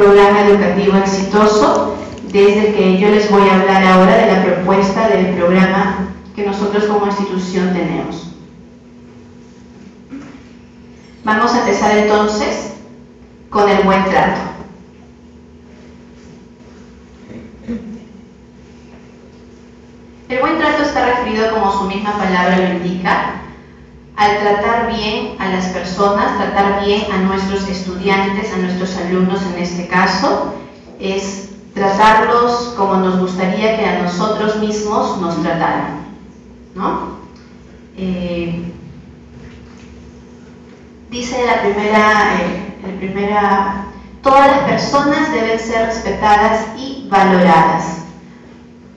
programa educativo exitoso, desde el que yo les voy a hablar ahora de la propuesta del programa que nosotros como institución tenemos. Vamos a empezar entonces con el buen trato. El buen trato está referido, como su misma palabra lo indica, al tratar bien a las personas, tratar bien a nuestros estudiantes, a nuestros alumnos en este caso, es tratarlos como nos gustaría que a nosotros mismos nos trataran, ¿no? Dice la primera, todas las personas deben ser respetadas y valoradas.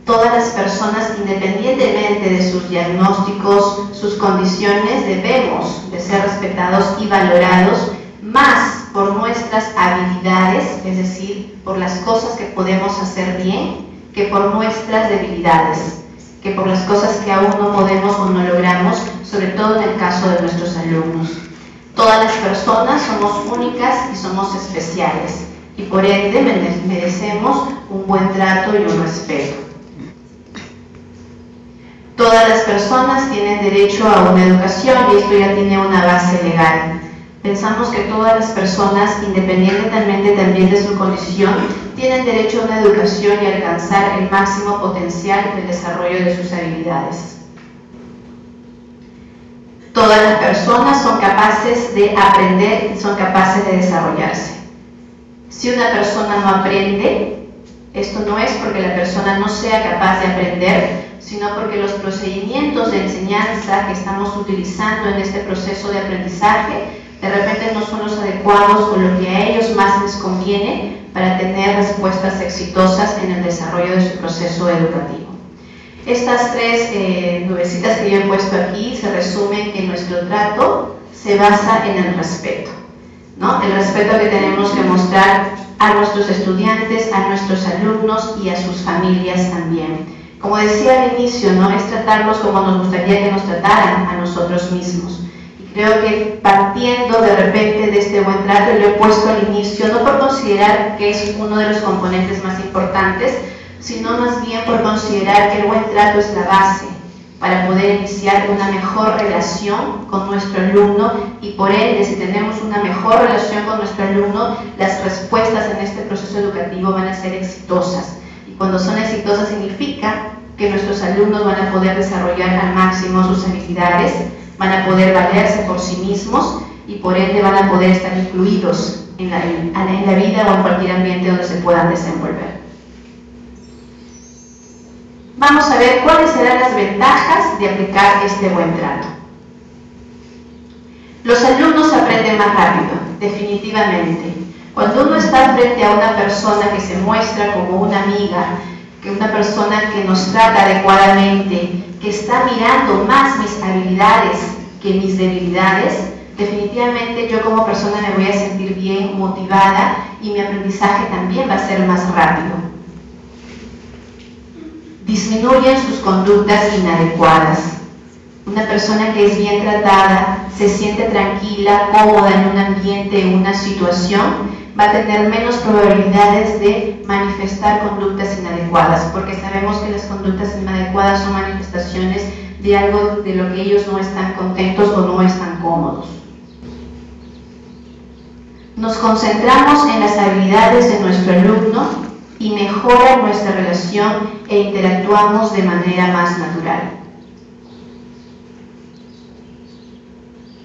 Todas las personas, independientemente de sus diagnósticos, sus condiciones, debemos de ser respetados y valorados más por nuestras habilidades, es decir, por las cosas que podemos hacer bien, que por nuestras debilidades, que por las cosas que aún no podemos o no logramos, sobre todo en el caso de nuestros alumnos. Todas las personas somos únicas y somos especiales, y por ende merecemos un buen trato y un respeto. Todas las personas tienen derecho a una educación y esto ya tiene una base legal. Pensamos que todas las personas, independientemente también de su condición, tienen derecho a una educación y a alcanzar el máximo potencial del desarrollo de sus habilidades. Todas las personas son capaces de aprender y son capaces de desarrollarse. Si una persona no aprende, esto no es porque la persona no sea capaz de aprender, sino porque los procedimientos de enseñanza que estamos utilizando en este proceso de aprendizaje de repente no son los adecuados o lo que a ellos más les conviene para tener respuestas exitosas en el desarrollo de su proceso educativo. Estas tres nubecitas que yo he puesto aquí se resumen que nuestro trato se basa en el respeto, ¿no? El respeto que tenemos que mostrar a nuestros estudiantes, a nuestros alumnos y a sus familias también. Como decía al inicio, ¿no? Es tratarlos como nos gustaría que nos trataran a nosotros mismos. Y creo que partiendo de repente de este buen trato, lo he puesto al inicio, no por considerar que es uno de los componentes más importantes, sino más bien por considerar que el buen trato es la base para poder iniciar una mejor relación con nuestro alumno y por ende, si tenemos una mejor relación con nuestro alumno, las respuestas en este proceso educativo van a ser exitosas. Cuando son exitosas significa que nuestros alumnos van a poder desarrollar al máximo sus habilidades, van a poder valerse por sí mismos y por ende van a poder estar incluidos en la vida o en cualquier ambiente donde se puedan desenvolver. Vamos a ver cuáles serán las ventajas de aplicar este buen trato. Los alumnos aprenden más rápido, definitivamente. Cuando uno está frente a una persona que se muestra como una amiga, que una persona que nos trata adecuadamente, que está mirando más mis habilidades que mis debilidades, definitivamente yo como persona me voy a sentir bien, motivada y mi aprendizaje también va a ser más rápido. Disminuyen sus conductas inadecuadas. Una persona que es bien tratada, se siente tranquila, cómoda en un ambiente, en una situación, va a tener menos probabilidades de manifestar conductas inadecuadas, porque sabemos que las conductas inadecuadas son manifestaciones de algo de lo que ellos no están contentos o no están cómodos. Nos concentramos en las habilidades de nuestro alumno y mejora nuestra relación e interactuamos de manera más natural.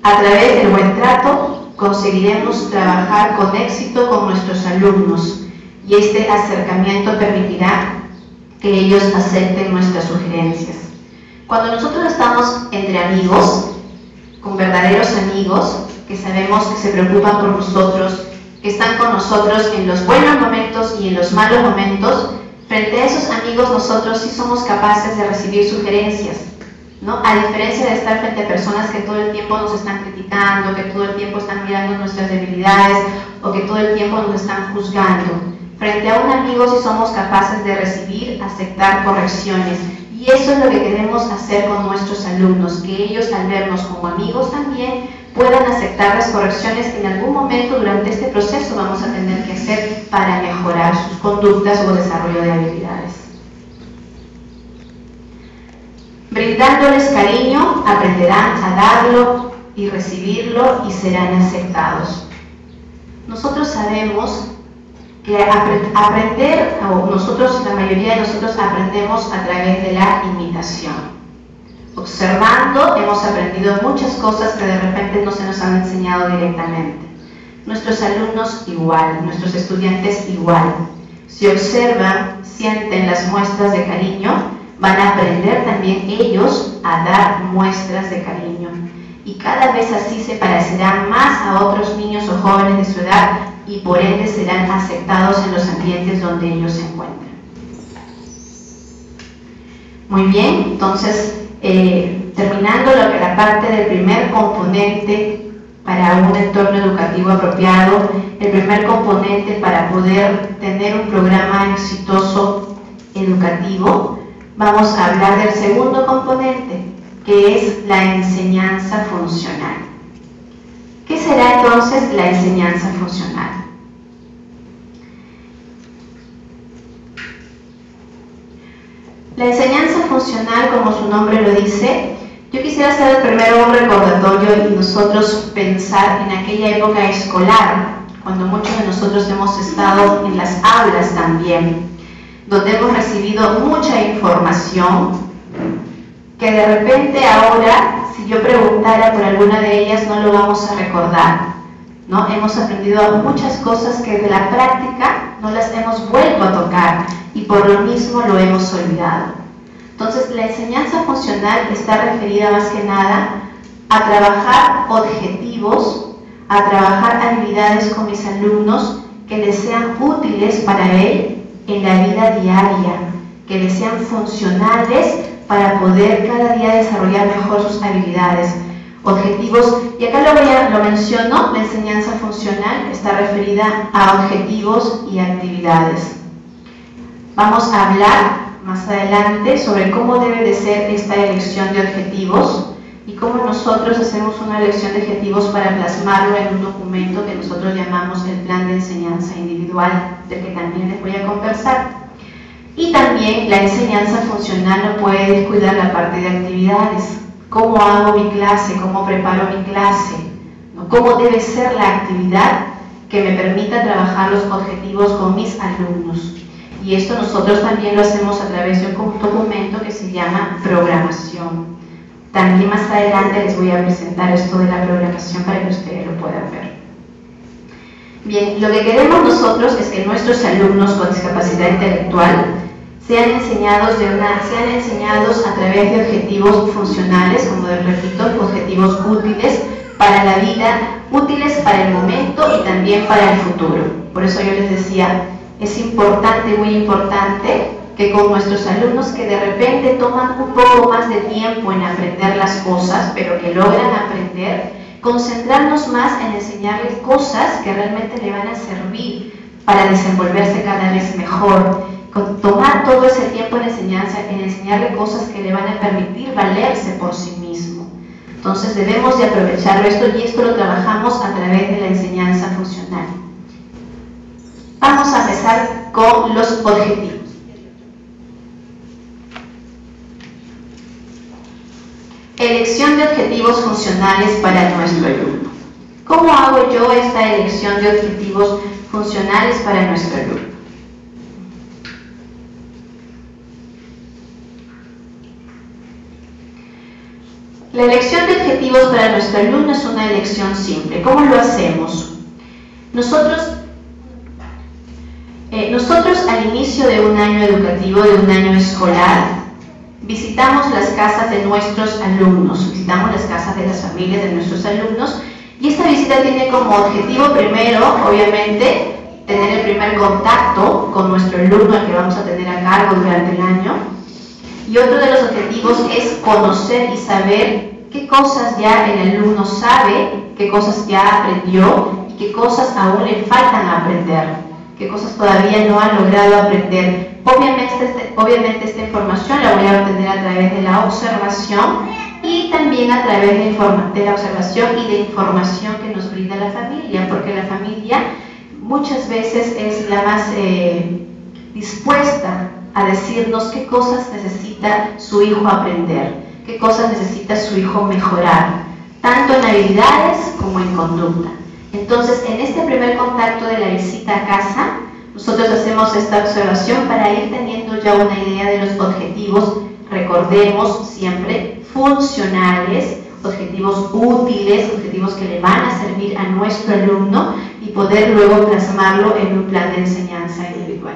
A través del buen trato, conseguiremos trabajar con éxito con nuestros alumnos y este acercamiento permitirá que ellos acepten nuestras sugerencias. Cuando nosotros estamos entre amigos, con verdaderos amigos, que sabemos que se preocupan por nosotros, que están con nosotros en los buenos momentos y en los malos momentos, frente a esos amigos nosotros sí somos capaces de recibir sugerencias, ¿no? A diferencia de estar frente a personas que todo el tiempo nos están criticando, que todo el tiempo están mirando nuestras debilidades o que todo el tiempo nos están juzgando. Frente a un amigo sí somos capaces de recibir, aceptar correcciones. Y eso es lo que queremos hacer con nuestros alumnos, que ellos al vernos como amigos también puedan aceptar las correcciones que en algún momento durante este proceso vamos a tener que hacer para mejorar sus conductas o desarrollo de habilidades. Brindándoles cariño, aprenderán a darlo y recibirlo y serán aceptados. Nosotros sabemos que aprender, o nosotros, la mayoría de nosotros aprendemos a través de la imitación. Observando hemos aprendido muchas cosas que de repente no se nos han enseñado directamente. Nuestros alumnos igual, nuestros estudiantes igual. Si observan, sienten las muestras de cariño, van a aprender también ellos a dar muestras de cariño. Y cada vez así se parecerán más a otros niños o jóvenes de su edad y por ende serán aceptados en los ambientes donde ellos se encuentran. Muy bien, entonces terminando la parte del primer componente para un entorno educativo apropiado, el primer componente para poder tener un programa exitoso educativo, vamos a hablar del segundo componente, que es la enseñanza funcional. ¿Qué será entonces la enseñanza funcional? La enseñanza funcional, como su nombre lo dice, yo quisiera hacer primero un recordatorio y nosotros pensar en aquella época escolar, cuando muchos de nosotros hemos estado en las aulas también, donde hemos recibido mucha información, que de repente ahora, si yo preguntara por alguna de ellas, no lo vamos a recordar, ¿no? Hemos aprendido muchas cosas que de la práctica no las hemos vuelto a tocar y por lo mismo lo hemos olvidado. Entonces, la enseñanza funcional está referida más que nada a trabajar objetivos, a trabajar habilidades con mis alumnos que les sean útiles para él en la vida diaria, que les sean funcionales para poder cada día desarrollar mejor sus habilidades. Objetivos, y acá lo menciono, la enseñanza funcional está referida a objetivos y actividades. Vamos a hablar más adelante sobre cómo debe de ser esta elección de objetivos y cómo nosotros hacemos una elección de objetivos para plasmarlo en un documento que nosotros llamamos el plan de enseñanza individual, del que también les voy a conversar. Y también la enseñanza funcional no puede descuidar la parte de actividades. ¿Cómo hago mi clase? ¿Cómo preparo mi clase? ¿No? ¿Cómo debe ser la actividad que me permita trabajar los objetivos con mis alumnos? Y esto nosotros también lo hacemos a través de un documento que se llama programación. También más adelante les voy a presentar esto de la programación para que ustedes lo puedan ver. Bien, lo que queremos nosotros es que nuestros alumnos con discapacidad intelectual sean enseñados a través de objetivos funcionales, como les repito, objetivos útiles para la vida, útiles para el momento y también para el futuro. Por eso yo les decía, es importante, muy importante, que con nuestros alumnos que de repente toman un poco más de tiempo en aprender las cosas, pero que logran aprender, concentrarnos más en enseñarles cosas que realmente le van a servir para desenvolverse cada vez mejor. Tomar todo ese tiempo en enseñarle cosas que le van a permitir valerse por sí mismo. Entonces debemos de aprovecharlo y esto lo trabajamos a través de la enseñanza funcional. Vamos a empezar con los objetivos. Elección de objetivos funcionales para nuestro alumno. ¿Cómo hago yo esta elección de objetivos funcionales para nuestro alumno? La elección de objetivos para nuestro alumno es una elección simple. ¿Cómo lo hacemos? Nosotros al inicio de un año educativo, de un año escolar, visitamos las casas de nuestros alumnos, visitamos las casas de las familias de nuestros alumnos y esta visita tiene como objetivo primero, obviamente, tener el primer contacto con nuestro alumno al que vamos a tener a cargo durante el año. Y otro de los objetivos es conocer y saber qué cosas ya el alumno sabe, qué cosas ya aprendió y qué cosas aún le faltan aprender, qué cosas todavía no ha logrado aprender. Obviamente esta información la voy a obtener a través de la observación y y también a través de la observación y de información que nos brinda la familia, porque la familia muchas veces es la más dispuesta a decirnos qué cosas necesita su hijo aprender, qué cosas necesita su hijo mejorar, tanto en habilidades como en conducta. Entonces, en este primer contacto de la visita a casa, nosotros hacemos esta observación para ir teniendo ya una idea de los objetivos, recordemos siempre, funcionales, objetivos útiles, objetivos que le van a servir a nuestro alumno y poder luego plasmarlo en un plan de enseñanza individual.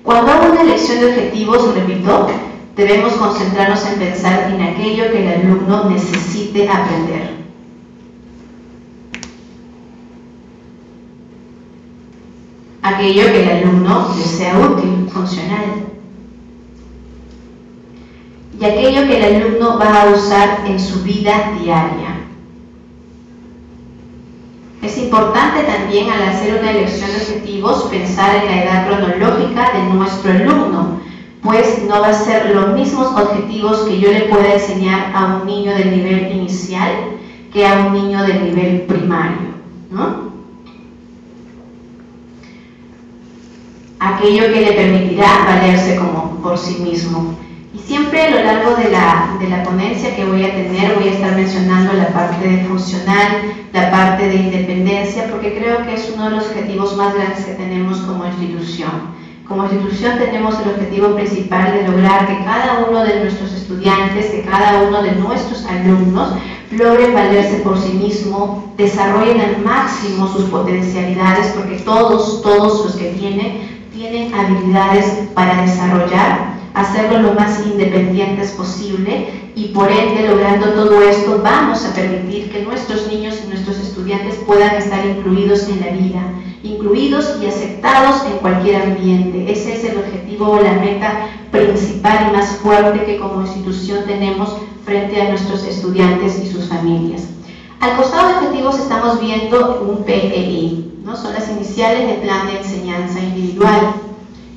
Cuando hago una elección de objetivos, repito, debemos concentrarnos en pensar en aquello que el alumno necesite aprender. Aquello que el alumno le sea útil, funcional. Y aquello que el alumno va a usar en su vida diaria. Es importante también al hacer una elección de objetivos pensar en la edad cronológica de nuestro alumno, pues no va a ser los mismos objetivos que yo le pueda enseñar a un niño del nivel inicial que a un niño del nivel primario, ¿no? Aquello que le permitirá valerse como por sí mismo. Y siempre a lo largo de la ponencia que voy a tener voy a estar mencionando la parte de funcional, la parte de independencia, porque creo que es uno de los objetivos más grandes que tenemos como institución. Como institución tenemos el objetivo principal de lograr que cada uno de nuestros estudiantes, que cada uno de nuestros alumnos logre valerse por sí mismo, desarrollen al máximo sus potencialidades, porque todos los que tienen habilidades para desarrollar, hacerlo lo más independientes posible y por ende, logrando todo esto, vamos a permitir que nuestros niños y nuestros estudiantes puedan estar incluidos en la vida, incluidos y aceptados en cualquier ambiente. Ese es el objetivo o la meta principal y más fuerte que como institución tenemos frente a nuestros estudiantes y sus familias. Al costado de objetivos estamos viendo un PEI, ¿no? Son las iniciales del plan de enseñanza individual.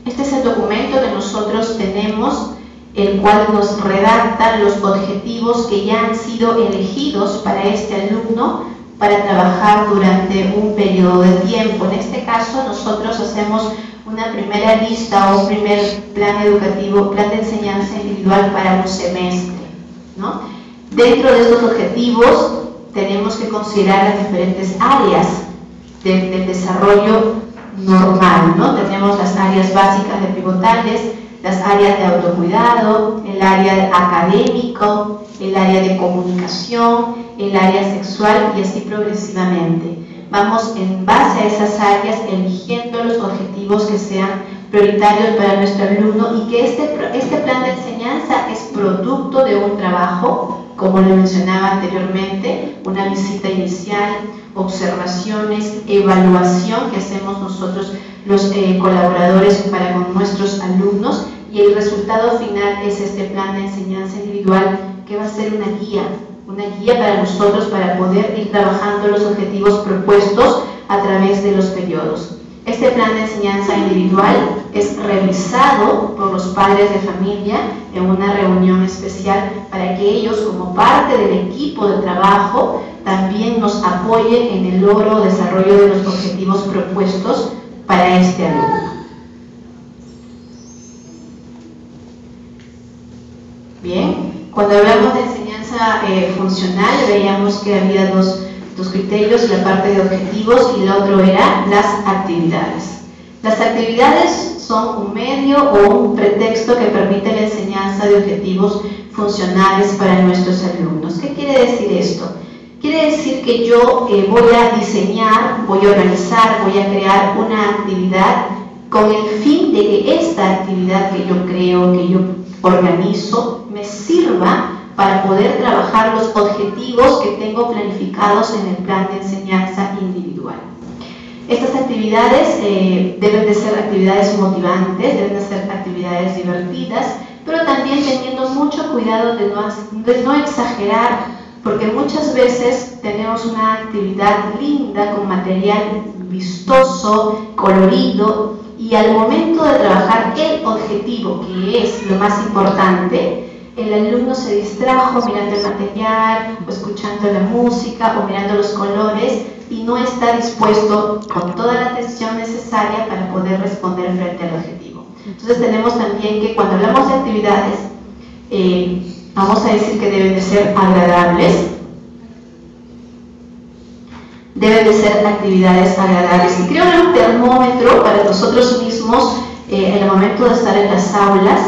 Este es el documento que nosotros tenemos, el cual nos redacta los objetivos que ya han sido elegidos para este alumno para trabajar durante un periodo de tiempo. En este caso, nosotros hacemos una primera lista o un primer plan educativo, plan de enseñanza individual para un semestre, ¿no? Dentro de estos objetivos tenemos que considerar las diferentes áreas del desarrollo normal, ¿no? Tenemos las áreas básicas de pivotales, las áreas de autocuidado, el área académico, el área de comunicación, el área sexual y así progresivamente. Vamos en base a esas áreas eligiendo los objetivos que sean prioritarios para nuestro alumno y que este plan de enseñanza es producto de un trabajo, como le mencionaba anteriormente, una visita inicial, observaciones, evaluación que hacemos nosotros los colaboradores para con nuestros alumnos y el resultado final es este plan de enseñanza individual que va a ser una guía para nosotros para poder ir trabajando los objetivos propuestos a través de los periodos. Este plan de enseñanza individual es revisado por los padres de familia en una reunión especial para que ellos, como parte del equipo de trabajo, también nos apoyen en el logro o desarrollo de los objetivos propuestos para este alumno. Bien, cuando hablamos de enseñanza funcional, veíamos que había dos criterios, la parte de objetivos y el otro era las actividades. Las actividades son un medio o un pretexto que permite la enseñanza de objetivos funcionales para nuestros alumnos. ¿Qué quiere decir esto? Quiere decir que yo voy a diseñar, voy a organizar, voy a crear una actividad con el fin de que esta actividad que yo creo, que yo organizo, me sirva para poder trabajar los objetivos que tengo planificados en el plan de enseñanza individual. Estas actividades deben de ser actividades motivantes, deben de ser actividades divertidas, pero también teniendo mucho cuidado de no exagerar, porque muchas veces tenemos una actividad linda con material vistoso, colorido, y al momento de trabajar el objetivo, que es lo más importante, el alumno se distrajo mirando el material, o escuchando la música, o mirando los colores, y no está dispuesto con toda la atención necesaria para poder responder frente al objetivo. Entonces tenemos también que cuando hablamos de actividades, vamos a decir que deben de ser agradables, deben de ser actividades agradables. Y creo que un termómetro para nosotros mismos en el momento de estar en las aulas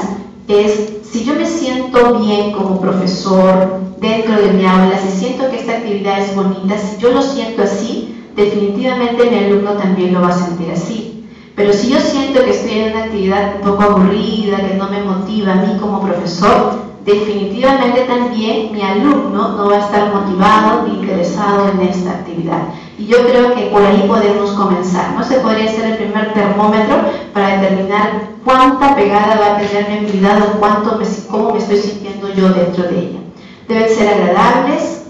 es si yo me siento bien como profesor dentro de mi aula, si siento que esta actividad es bonita, si yo lo siento así, definitivamente mi alumno también lo va a sentir así. Pero si yo siento que estoy en una actividad un poco aburrida, que no me motiva a mí como profesor, definitivamente también mi alumno no va a estar motivado ni interesado en esta actividad. Y yo creo que por ahí podemos comenzar. No se podría ser el primer termómetro para determinar cuánta pegada va a tener mi actividad o cómo me estoy sintiendo yo dentro de ella. Deben ser agradables,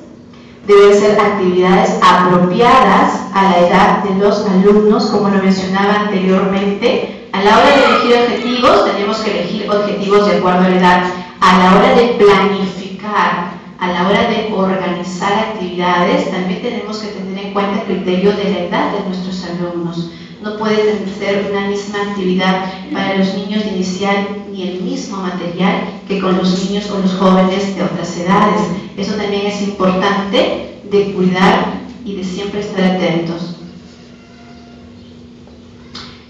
deben ser actividades apropiadas a la edad de los alumnos, como lo mencionaba anteriormente. A la hora de elegir objetivos, tenemos que elegir objetivos de acuerdo a la edad. A la hora de planificar, a la hora de organizar actividades, también tenemos que tener en cuenta el criterio de la edad de nuestros alumnos. No puede ser una misma actividad para los niños de inicial ni el mismo material que con los niños o los jóvenes de otras edades. Eso también es importante de cuidar y de siempre estar atentos.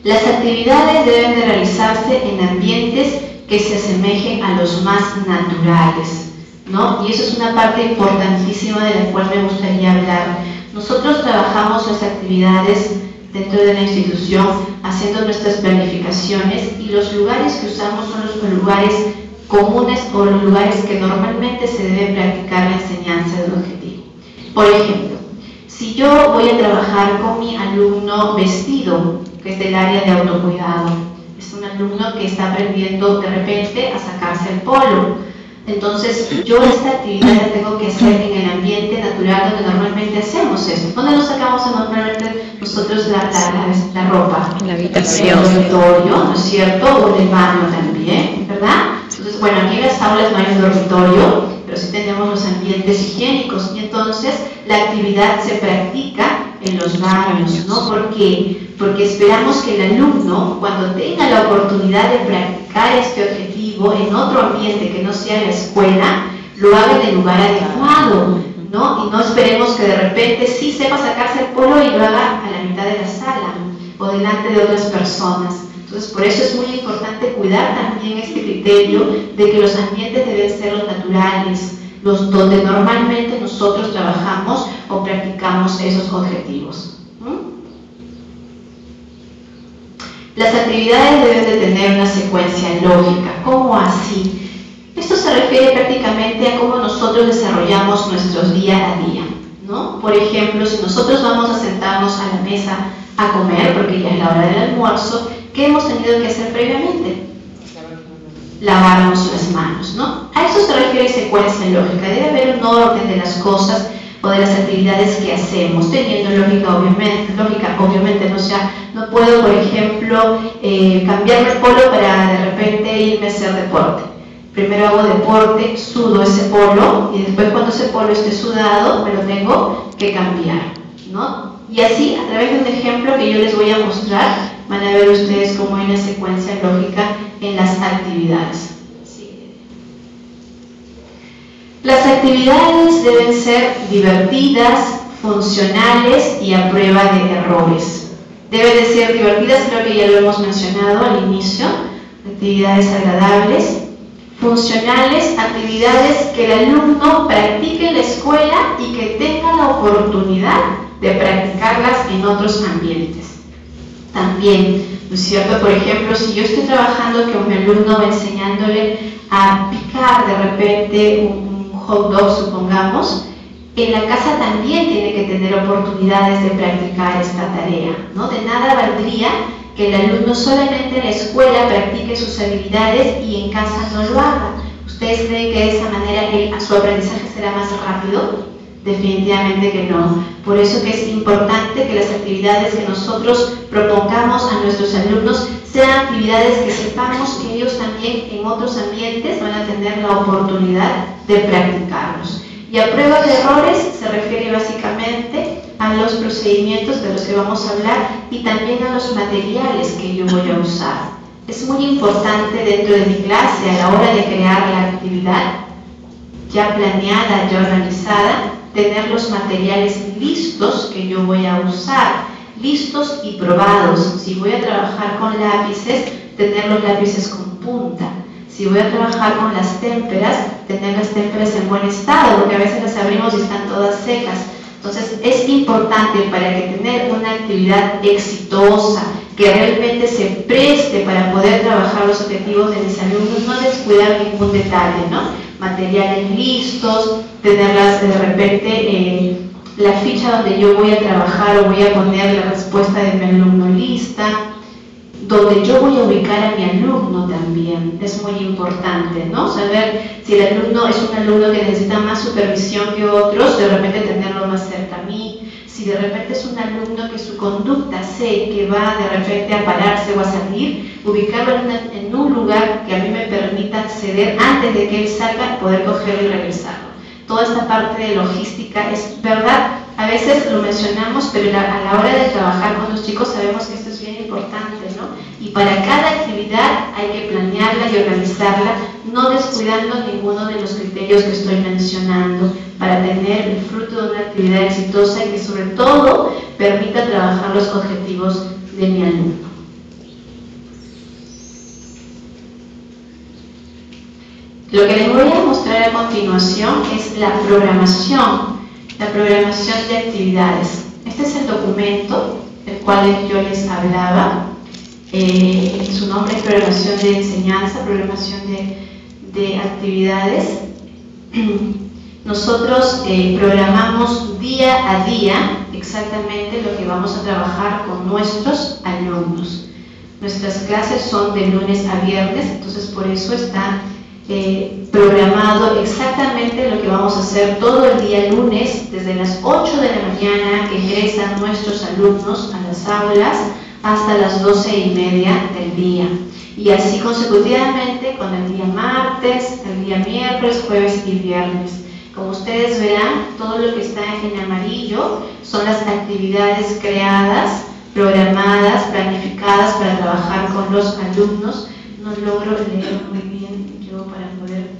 Las actividades deben de realizarse en ambientes que se asemejen a los más naturales, ¿no? Y eso es una parte importantísima de la cual me gustaría hablar. Nosotros trabajamos las actividades dentro de la institución haciendo nuestras planificaciones y los lugares que usamos son los lugares comunes o los lugares que normalmente se debe practicar la enseñanza del objetivo. Por ejemplo, si yo voy a trabajar con mi alumno vestido, que es del área de autocuidado, es un alumno que está aprendiendo de repente a sacarse el polo. Entonces, yo esta actividad la tengo que hacer en el ambiente natural donde normalmente hacemos esto. ¿Dónde nos sacamos normalmente nosotros la ropa? En la habitación. En el dormitorio, ¿no es cierto? O en el baño también, ¿verdad? Entonces, bueno, aquí en las aulas no hay un dormitorio, pero sí tenemos los ambientes higiénicos. Y entonces, la actividad se practica en los baños, ¿no? ¿Por qué? Porque esperamos que el alumno, cuando tenga la oportunidad de practicar este objetivo en otro ambiente que no sea la escuela, lo haga en el lugar adecuado, ¿no? Y no esperemos que de repente sí sepa sacarse el polo y lo haga a la mitad de la sala o delante de otras personas. Entonces, por eso es muy importante cuidar también este criterio de que los ambientes deben ser los naturales, los donde normalmente nosotros trabajamos o practicamos esos objetivos. Las actividades deben de tener una secuencia lógica. ¿Cómo así? Esto se refiere prácticamente a cómo nosotros desarrollamos nuestros día a día, ¿no? Por ejemplo, si nosotros vamos a sentarnos a la mesa a comer, porque ya es la hora del almuerzo, ¿qué hemos tenido que hacer previamente? Lavarnos las manos, ¿no? A eso se refiere secuencia lógica. Debe haber un orden de las cosas o de las actividades que hacemos, teniendo lógica obviamente, ¿no? O sea, no puedo, por ejemplo, cambiarme el polo para de repente irme a hacer deporte. Primero hago deporte, sudo ese polo y después cuando ese polo esté sudado me lo tengo que cambiar, ¿no? Y así, a través de un ejemplo que yo les voy a mostrar, van a ver ustedes cómo hay una secuencia lógica en las actividades. Las actividades deben ser divertidas, funcionales y a prueba de errores. Deben de ser divertidas, creo que ya lo hemos mencionado al inicio, actividades agradables, funcionales, actividades que el alumno practique en la escuela y que tenga la oportunidad de practicarlas en otros ambientes. También, ¿no es cierto? Por ejemplo, si yo estoy trabajando con mi alumno enseñándole a picar de repente un hot dog, supongamos, en la casa también tiene que tener oportunidades de practicar esta tarea, ¿no? De nada valdría que el alumno solamente en la escuela practique sus habilidades y en casa no lo haga. ¿Ustedes creen que de esa manera su aprendizaje será más rápido? Definitivamente que no. Por eso que es importante que las actividades que nosotros propongamos a nuestros alumnos sean actividades que sepamos que ellos también en otros ambientes van a tener la oportunidad de practicarlos. Y a prueba de errores se refiere básicamente a los procedimientos de los que vamos a hablar y también a los materiales que yo voy a usar. Es muy importante dentro de mi clase, a la hora de crear la actividad ya planeada, ya organizada, tener los materiales listos que yo voy a usar, listos y probados. Si voy a trabajar con lápices, tener los lápices con punta. Si voy a trabajar con las témperas, tener las témperas en buen estado, porque a veces las abrimos y están todas secas. Entonces es importante para que tener una actividad exitosa, que realmente se preste para poder trabajar los objetivos de mis alumnos, no descuidar ningún detalle, ¿no? Materiales listos, tenerlas de repente la ficha donde yo voy a trabajar o voy a poner la respuesta de mi alumno lista, donde yo voy a ubicar a mi alumno también, es muy importante, ¿no? Saber si el alumno es un alumno que necesita más supervisión que otros, de repente tenerlo más cerca a mí. Si de repente es un alumno que su conducta sé que va de repente a pararse o a salir, ubicarlo en un lugar que a mí me permita acceder antes de que él salga, poder cogerlo y regresarlo. Toda esta parte de logística es verdad, a veces lo mencionamos, pero a la hora de trabajar con los chicos sabemos que esto es bien importante, ¿no? Y para cada actividad hay que planearla y organizarla, no descuidando ninguno de los criterios que estoy mencionando, para tener el fruto de una actividad exitosa y que sobre todo permita trabajar los objetivos de mi alumno. Lo que les voy a mostrar a continuación es la programación de actividades. Este es el documento del cual yo les hablaba. Su nombre es programación de enseñanza, programación de actividades. Nosotros programamos día a día exactamente lo que vamos a trabajar con nuestros alumnos. Nuestras clases son de lunes a viernes, entonces por eso está programado exactamente lo que vamos a hacer todo el día lunes, desde las 8 de la mañana que ingresan nuestros alumnos a las aulas hasta las 12:30 del día. Y así consecutivamente con el día martes, el día miércoles, jueves y viernes. Como ustedes verán, todo lo que está en amarillo son las actividades creadas, programadas, planificadas para trabajar con los alumnos. No logro leer muy bien yo para poder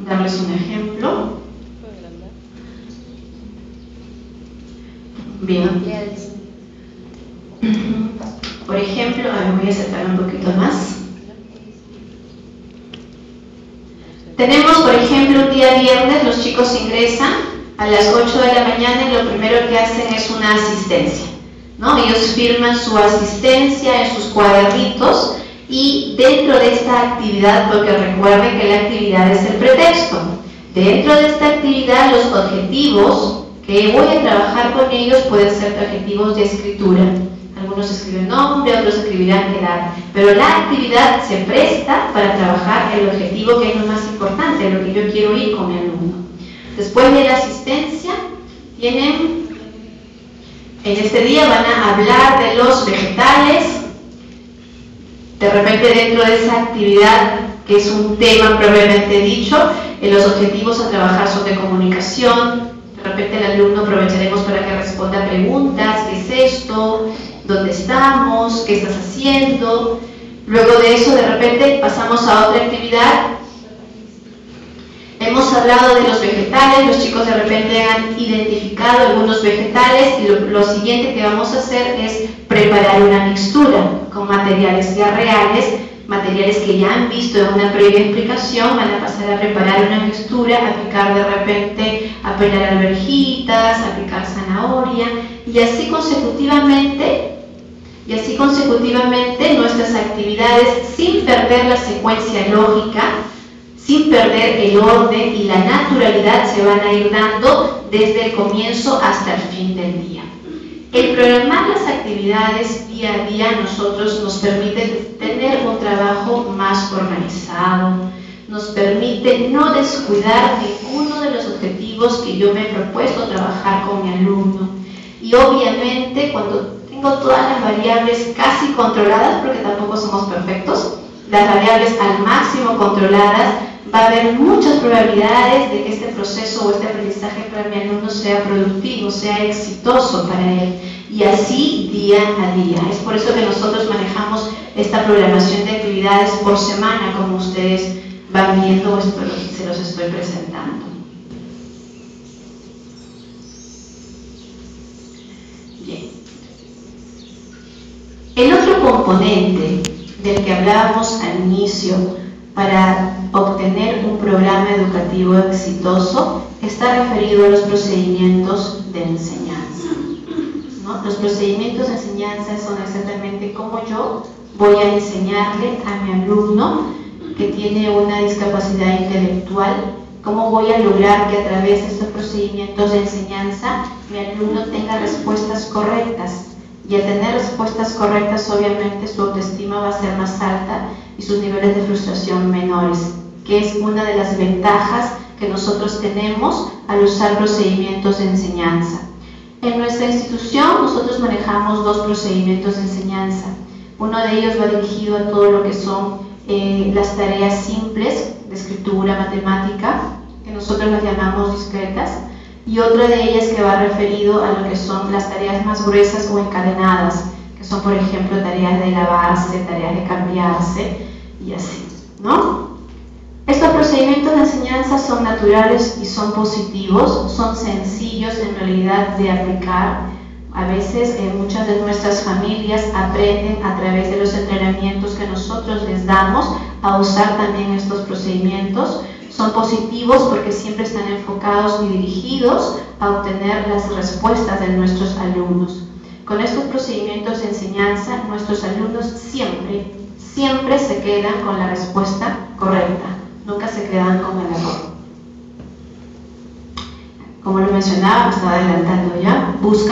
darles un ejemplo. Bien. Por ejemplo, voy a acercar un poquito más. Tenemos, por ejemplo, un día viernes, los chicos ingresan a las 8 de la mañana y lo primero que hacen es una asistencia, ¿no? Ellos firman su asistencia en sus cuadernitos y dentro de esta actividad, porque recuerden que la actividad es el pretexto, dentro de esta actividad los objetivos que voy a trabajar con ellos pueden ser objetivos de escritura. Algunos escriben nombre, otros escribirán edad, pero la actividad se presta para trabajar el objetivo que es lo más importante, lo que yo quiero ir con mi alumno. Después de la asistencia, en este día van a hablar de los vegetales. De repente dentro de esa actividad, que es un tema propiamente dicho, los objetivos a trabajar son de comunicación. De repente el alumno aprovecharemos para que responda preguntas, ¿qué es esto? ¿Dónde estamos? ¿Qué estás haciendo? Luego de eso, de repente, pasamos a otra actividad. Hemos hablado de los vegetales, los chicos de repente han identificado algunos vegetales y lo siguiente que vamos a hacer es preparar una mixtura con materiales ya reales, materiales que ya han visto en una previa explicación. Van a pasar a preparar una mixtura, aplicar de repente, a pelar alverjitas, aplicar zanahoria y así consecutivamente nuestras actividades sin perder la secuencia lógica, sin perder el orden y la naturalidad se van a ir dando desde el comienzo hasta el fin del día. El programar las actividades día a día nos permite tener un trabajo más organizado, nos permite no descuidar ninguno de los objetivos que yo me he propuesto trabajar con mi alumno. Y obviamente cuando tengo todas las variables casi controladas, porque tampoco somos perfectos, las variables al máximo controladas, va a haber muchas probabilidades de que este proceso o este aprendizaje para mi alumno sea productivo, sea exitoso para él, y así día a día. Es por eso que nosotros manejamos esta programación de actividades por semana, como ustedes van viendo, esto se los estoy presentando. Bien. El otro componente del que hablábamos al inicio para obtener un programa educativo exitoso está referido a los procedimientos de enseñanza, ¿no? Los procedimientos de enseñanza son exactamente cómo yo voy a enseñarle a mi alumno que tiene una discapacidad intelectual, cómo voy a lograr que a través de estos procedimientos de enseñanza mi alumno tenga respuestas correctas. Y al tener respuestas correctas, obviamente su autoestima va a ser más alta y sus niveles de frustración menores, que es una de las ventajas que nosotros tenemos al usar procedimientos de enseñanza. En nuestra institución nosotros manejamos dos procedimientos de enseñanza. Uno de ellos va dirigido a todo lo que son las tareas simples de escritura, matemática, que nosotros las llamamos discretas, y otra de ellas que va referido a lo que son las tareas más gruesas o encadenadas, que son por ejemplo tareas de lavarse, tareas de cambiarse y así, ¿no? Estos procedimientos de enseñanza son naturales y son positivos, son sencillos en realidad de aplicar. A veces muchas de nuestras familias aprenden a través de los entrenamientos que nosotros les damos a usar también estos procedimientos. Son positivos porque siempre están enfocados y dirigidos a obtener las respuestas de nuestros alumnos. Con estos procedimientos de enseñanza, nuestros alumnos siempre se quedan con la respuesta correcta, nunca se quedan con el error. Como lo mencionaba, me estaba adelantando ya, busca